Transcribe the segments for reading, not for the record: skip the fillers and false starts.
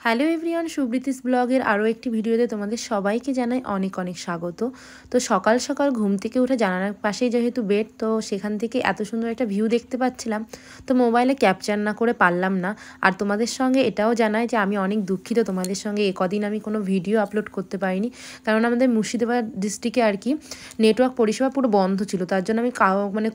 Hello everyone, সুব্রীতিস ব্লগের আরও একটি ভিডিওতে তোমাদের সবাইকে জানাই অনেক অনেক স্বাগত। তো সকাল সকাল ঘুম থেকে উঠে জানালার পাশেই যেহেতু বেড, তো সেখান থেকে এত সুন্দর একটা ভিউ দেখতে পাচ্ছিলাম, তো মোবাইলে ক্যাপচার না করে পারলাম না। আর তোমাদের সঙ্গে এটাও জানাই যে আমি অনেক দুঃখিত, তোমাদের সঙ্গে কদিন আমি কোনো ভিডিও আপলোড করতে পারিনি, কারণ আমাদের মুর্শিদাবাদ ডিস্ট্রিক্টে আর কি নেটওয়ার্ক পরিষেবা পুরো বন্ধ ছিল, তার জন্য আমি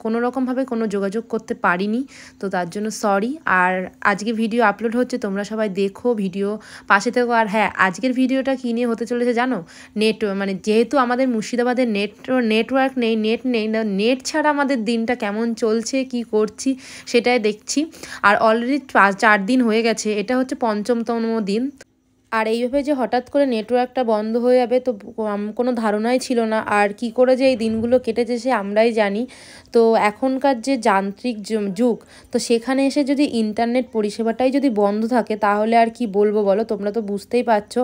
কোনো রকমভাবে কোনো যোগাযোগ করতে পারিনি। তো তার জন্য সরি। আর আজকে ভিডিও আপলোড হচ্ছে, তোমরা সবাই দেখো, ভিডিও পাশে থেকো। আর হ্যাঁ, আজকের ভিডিওটা কী নিয়ে হতে চলেছে জানো? মানে যেহেতু আমাদের মুর্শিদাবাদের নেটওয়ার্ক নেই, নেট ছাড়া আমাদের দিনটা কেমন চলছে, কি করছি সেটাই দেখছি। আর অলরেডি 4 দিন হয়ে গেছে, এটা হচ্ছে 5ম দিন। আর এইভাবে যে হঠাৎ করে নেটওয়ার্কটা বন্ধ হয়ে যাবে, তো কোনো ধারণাই ছিল না। আর কি করে যে এই দিনগুলো কেটেছে সে আমরাই জানি। তো এখনকার যে যান্ত্রিক যুগ, তো সেখানে এসে যদি ইন্টারনেট পরিষেবাটাই যদি বন্ধ থাকে, তাহলে আর কি বলবো বলো, তোমরা তো বুঝতেই পারছো।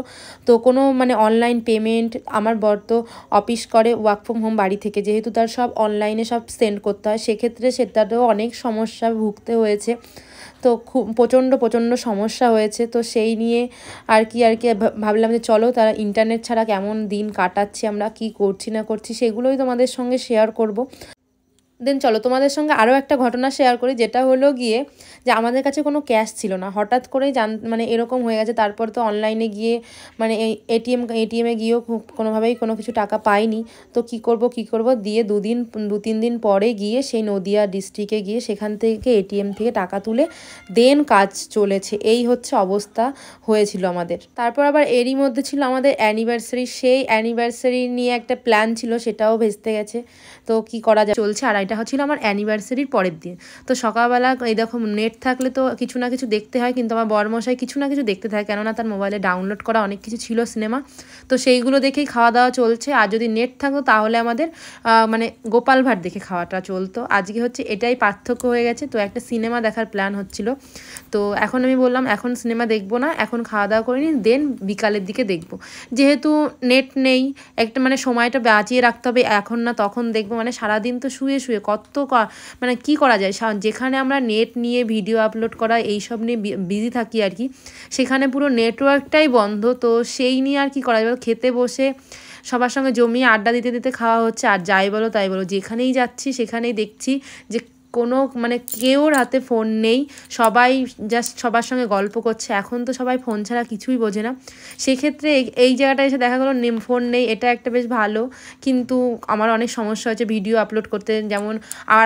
তো কোনো অনলাইন পেমেন্ট, আমার বর তো অফিস করে ওয়ার্ক ফ্রম হোম বাড়ি থেকে, যেহেতু তার সব অনলাইনে সব সেন্ড করতে হয়, সেক্ষেত্রে সেটাতেও অনেক সমস্যা ভুগতে হয়েছে। তো খুব প্রচণ্ড সমস্যা হয়েছে। তো সেই নিয়ে আর কি ভাবলাম যে চলো তারা ইন্টারনেট ছাড়া কেমন দিন কাটাচ্ছি, আমরা কি করছি না করছি, সেগুলোই তোমাদের সঙ্গে শেয়ার করব। দেন চলো তোমাদের সঙ্গে আরও একটা ঘটনা শেয়ার করি, যেটা হলো গিয়ে যে আমাদের কাছে কোনো ক্যাশ ছিল না, হঠাৎ করেই এরকম হয়ে গেছে। তারপর তো অনলাইনে গিয়ে এই এটিএমে গিয়েও কোনোভাবেই কোনো কিছু টাকা পাইনি। তো কি করব দিয়ে 2-3 দিন পরে গিয়ে সেই নদিয়া ডিস্ট্রিক্টে গিয়ে সেখান থেকে এটিএম থেকে টাকা তুলে দেন কাজ চলেছে। এই হচ্ছে অবস্থা হয়েছিল আমাদের। তারপর আবার এরই মধ্যে ছিল আমাদের অ্যানিভার্সারি, সেই অ্যানিভার্সারি নিয়ে একটা প্ল্যান ছিল, সেটাও ভেস্তে গেছে। তো কি করা যায়, চলছে। আর এটা হচ্ছিল আমার অ্যানিভার্সারির পরের দিন। তো সকালবেলা এই দেখো, নেট থাকলে তো কিছু না কিছু দেখতে হয়, কিন্তু আমার বরমশাই কিছু না কিছু দেখতে থাকে, কেননা তার মোবাইলে ডাউনলোড করা অনেক কিছু ছিল সিনেমা, তো সেইগুলো দেখেই খাওয়া দাওয়া চলছে। আর যদি নেট থাকতো তাহলে আমাদের গোপাল ভাট দেখে খাওয়াটা চলতো। আজকে হচ্ছে এটাই পার্থক্য হয়ে গেছে। তো একটা সিনেমা দেখার প্ল্যান হচ্ছিল, তো এখন আমি বললাম এখন সিনেমা দেখবো না, এখন খাওয়া দাওয়া করে নিই, দেন বিকালের দিকে দেখবো। যেহেতু নেট নেই, একটা সময়টা বাঁচিয়ে রাখতে হবে, এখন না তখন দেখবো। সারাদিন তো শুয়ে শুয়ে কত কি করা যায়, যেখানে আমরা নেট নিয়ে ভিডিও আপলোড করা এইসব নিয়ে বিজি থাকি আর কি, সেখানে পুরো নেটওয়ার্কটাই বন্ধ। তো সেই নিয়ে আর কি করা যায়, খেতে বসে সবার সঙ্গে জমিয়ে আড্ডা দিতে দিতে খাওয়া হচ্ছে। আর যাই বলো তাই বলো, যেখানেই যাচ্ছি সেখানেই দেখছি যে কোনো কেউর হাতে ফোন নেই, সবাই জাস্ট সবার সঙ্গে গল্প করছে। এখন তো সবাই ফোন ছাড়া কিছুই বোঝে না। সেক্ষেত্রে এই জায়গাটায় এসে দেখা গেলো ফোন নেই, এটা একটা বেশ ভালো। কিন্তু আমার অনেক সমস্যা হচ্ছে ভিডিও আপলোড করতে, যেমন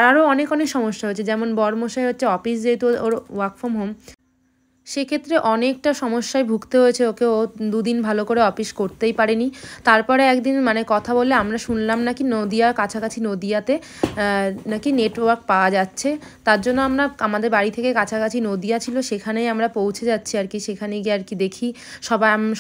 আরও অনেক সমস্যা হচ্ছে। যেমন বরমশাই হচ্ছে অফিস, যেহেতু ওর ওয়ার্ক ফ্রম হোম, সেক্ষেত্রে অনেকটা সমস্যায় ভুগতে হয়েছে ওকে। ও 2 দিন ভালো করে অফিস করতেই পারেনি। তারপরে একদিন কথা বললে আমরা শুনলাম নাকি নদিয়ার কাছাকাছি, নদিয়াতে নাকি নেটওয়ার্ক পাওয়া যাচ্ছে। তার জন্য আমরা আমাদের বাড়ি থেকে কাছাকাছি নদিয়া ছিল, সেখানেই আমরা পৌঁছে যাচ্ছি আর কি। সেখানে গিয়ে আর কি দেখি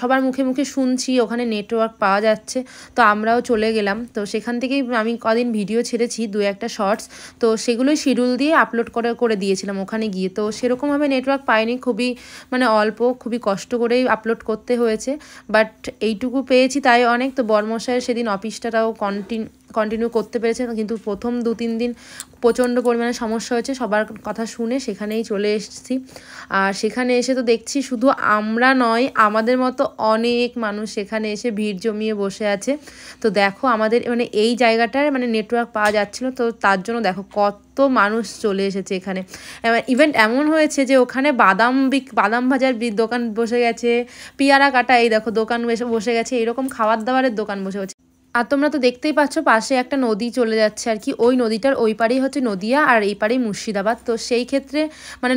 সবার মুখে মুখে শুনছি ওখানে নেটওয়ার্ক পাওয়া যাচ্ছে, তো আমরাও চলে গেলাম। তো সেখান থেকেই আমি কদিন ভিডিও ছেড়েছি, 2-1 শর্টস, তো সেগুলোই শিডিউল দিয়ে আপলোড করে দিয়েছিলাম ওখানে গিয়ে। তো সেরকমভাবে নেটওয়ার্ক পাইনি, খুবই অল্প, খুবই কষ্ট করেই আপলোড করতে হয়েছে, বাট এইটুকু পেয়েছি তাই অনেক। তো বরমশাইয়ের সেদিন অফিসটাও কন্টিনিউ করতে পেরেছে, কিন্তু প্রথম 2-3 দিন প্রচণ্ড পরিমাণে সমস্যা হয়েছে। সবার কথা শুনে সেখানেই চলে এসেছি। আর সেখানে এসে তো দেখছি শুধু আমরা নয়, আমাদের মতো অনেক মানুষ সেখানে এসে ভিড় জমিয়ে বসে আছে। তো দেখো আমাদের এই জায়গাটায় নেটওয়ার্ক পাওয়া যাচ্ছিলো, তো তার জন্য দেখো কত মানুষ চলে এসেছে এখানে। ইভেন্ট এমন হয়েছে যে ওখানে বাদাম ভাজার দোকান বসে গেছে, পেয়ারা কাটা এই দেখো দোকান বসে গেছে, এরকম খাবার দাবারের দোকান বসে গেছে। আর তোমরা তো দেখতেই পাচ্ছ পাশে একটা নদী চলে যাচ্ছে আর কি, ওই নদীটার ওই পারেই হচ্ছে নদিয়া আর এই পারেই মুর্শিদাবাদ। তো সেই ক্ষেত্রে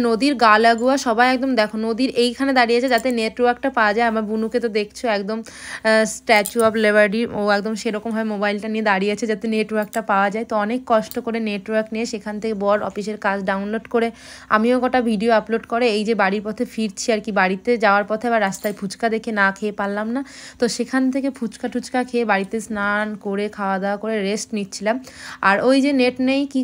নদীর গা লাগোয়া সবাই একদম দেখো নদীর এইখানে দাঁড়িয়েছে যাতে নেটওয়ার্কটা পাওয়া যায়। আমার বুনুকে তো দেখছো একদম স্ট্যাচু অফ লিবার্টি, ও একদম সেরকমভাবে মোবাইলটা নিয়ে দাঁড়িয়েছে যাতে নেটওয়ার্কটা পাওয়া যায়। তো অনেক কষ্ট করে নেটওয়ার্ক নিয়ে সেখান থেকে বর অফিসের কাজ ডাউনলোড করে, আমিও কটা ভিডিও আপলোড করে এই যে বাড়ির পথে ফিরছি আর কি। বাড়িতে যাওয়ার পথে আবার রাস্তায় ফুচকা দেখে না খেয়ে পারলাম না, তো সেখান থেকে ফুচকা টুচকা খেয়ে বাড়িতে স্নান করে খাওয়া দাওয়া করে রেস্ট নিচ্ছিলাম। আর ওই যে নেট নেই, কি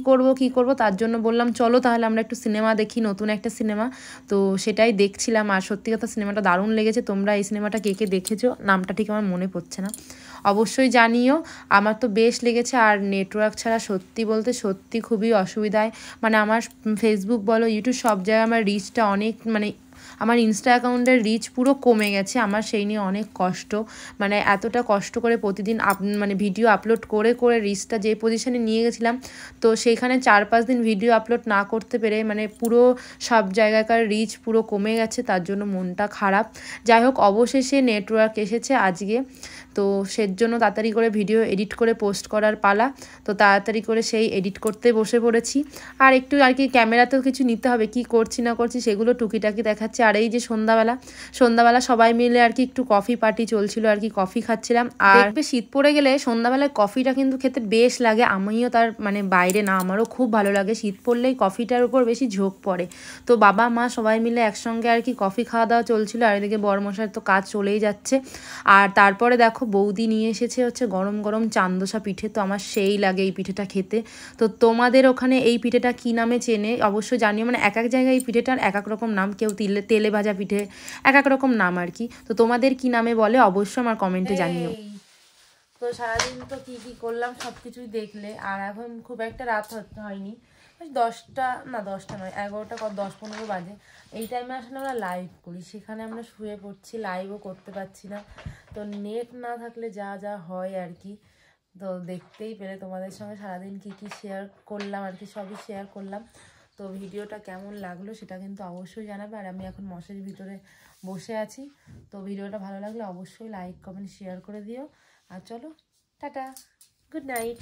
করব তার জন্য বললাম চলো তাহলে আমরা একটু সিনেমা দেখি, নতুন একটা সিনেমা। তো সেটাই দেখছিলাম, আর সত্যি কথা সিনেমাটা দারুণ লেগেছে। তোমরা এই সিনেমাটা কে কে দেখেছো, নামটা ঠিক আমার মনে পড়ছে না, অবশ্যই জানিও। আমার তো বেশ লেগেছে। আর নেটওয়ার্ক ছাড়া সত্যি বলতে সত্যি খুবই অসুবিধায়, আমার ফেসবুক বলো ইউটিউব সব জায়গায় আমার রিচটা অনেক আমার ইনস্টা অ্যাকাউন্টের রিচ পুরো কমে গেছে। আমার সেই নিয়ে অনেক কষ্ট, মানে এতটা কষ্ট করে প্রতিদিন মানে ভিডিও আপলোড করে করে রিচটা যে পজিশনে নিয়ে গেছিলাম, তো সেইখানে 4-5 দিন ভিডিও আপলোড না করতে পেরে মানে পুরো সব জায়গাকার রিচ পুরো কমে গেছে, তার জন্য মনটা খারাপ। যাই হোক, অবশেষে নেটওয়ার্ক এসেছে আজকে, তো সেজন্য তাড়াতাড়ি করে ভিডিও এডিট করে পোস্ট করার পালা। তো তাড়াতাড়ি করে সেই এডিট করতে বসে পড়েছি। আর একটু আর কি ক্যামেরাতেও কিছু নিতে হবে, কি করছি না করছি সেগুলো টুকিটাকি দেখাচ্ছে। আর এই যে সন্ধ্যাবেলা সবাই মিলে আর কি একটু কফি পার্টি চলছিল আর কি, কফি খাচ্ছিলাম। আর দেখবে শীত পড়ে গেলে সন্ধ্যাবেলায় কফিটা কিন্তু খেতে বেশ লাগে, আমিও তার মানে বাইরে না, আমারও খুব ভালো লাগে। শীত পড়লেই কফিটার উপর বেশি ঝোঁক পড়ে। তো বাবা মা সবাই মিলে একসঙ্গে আর কি কফি খাওয়া দাওয়া চলছিল। আর এদিকে বরমশাইয়ের তো কাজ চলেই যাচ্ছে। আর তারপরে দেখো বৌদি নিয়ে এসেছে হচ্ছে গরম গরম চান্দোসা পিঠে, তো আমার সেই লাগে এই পিঠেটা খেতে। তো তোমাদের ওখানে এই পিঠেটা কী নামে চেনে অবশ্যই জানিও, মানে এক এক জায়গায় এই পিঠেটার এক এক রকম নাম, কেউ তেলে ভাজা পিঠে, এক এক রকম নাম আর কি। তো তোমাদের কি নামে বলে অবশ্যই আমার কমেন্টে জানিও। তো সারাদিন তো কী কী করলাম সব কিছুই দেখলে। আর এখন খুব একটা রাত হয়নি, 10টা না 10টা নয় 11টা 10-15 বাজে। এই টাইমে আসলে আমরা লাইভ করি, সেখানে আমরা শুয়ে পড়ছি, লাইভও করতে পারছি না। তো নেট না থাকলে যা যা হয় আর কি, তো দেখতেই পেলে তোমাদের সঙ্গে সারাদিন কী কী শেয়ার করলাম আর কি, সবই শেয়ার করলাম। তো ভিডিওটা কেমন লাগলো সেটা কিন্তু অবশ্যই জানাবে। আর আমি এখন মশারির ভিতরে বসে আছি। তো ভিডিওটা ভালো লাগলে অবশ্যই লাইক কমেন্ট শেয়ার করে দিও। আর চলো, টাটা, গুড নাইট।